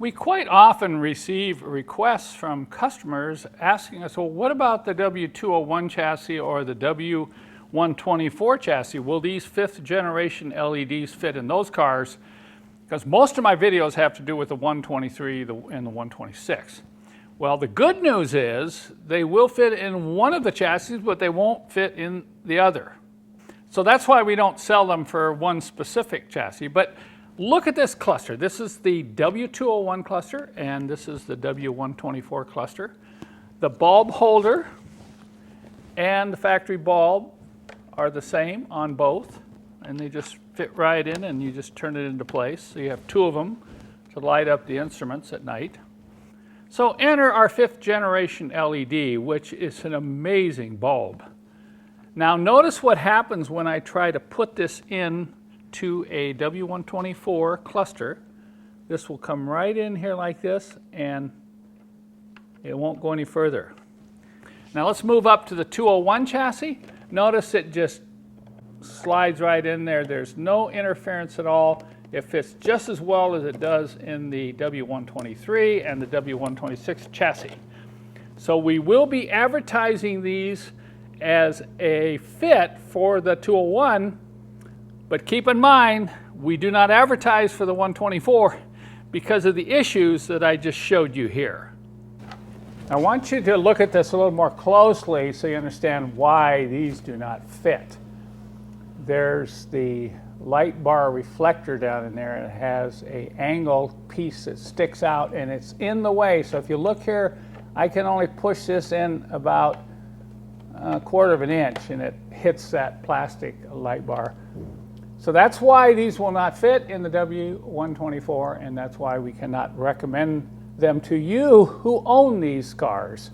We quite often receive requests from customers asking us, well, what about the W201 chassis or the W124 chassis? Will these 5th generation LEDs fit in those cars? Because most of my videos have to do with the 123 and the 126. Well, the good news is they will fit in one of the chassis, but they won't fit in the other. So that's why we don't sell them for one specific chassis. But look at this cluster. This is the W201 cluster, and this is the W124 cluster. The bulb holder and the factory bulb are the same on both, and they just fit right in, and you just turn it into place. So you have 2 of them to light up the instruments at night. So enter our 5th generation LED, which is an amazing bulb. Now notice what happens when I try to put this in to a W124 cluster. This will come right in here like this, and it won't go any further. Now let's move up to the 201 chassis. Notice it just slides right in there. There's no interference at all. It fits just as well as it does in the W123 and the W126 chassis. So we will be advertising these as a fit for the 201, but keep in mind, we do not advertise for the 124 because of the issues that I just showed you here. I want you to look at this a little more closely so you understand why these do not fit. There's the light bar reflector down in there, and it has an angled piece that sticks out, and it's in the way. So if you look here, I can only push this in about 1/4 of an inch, and it hits that plastic light bar. So that's why these will not fit in the W124, and that's why we cannot recommend them to you who own these cars.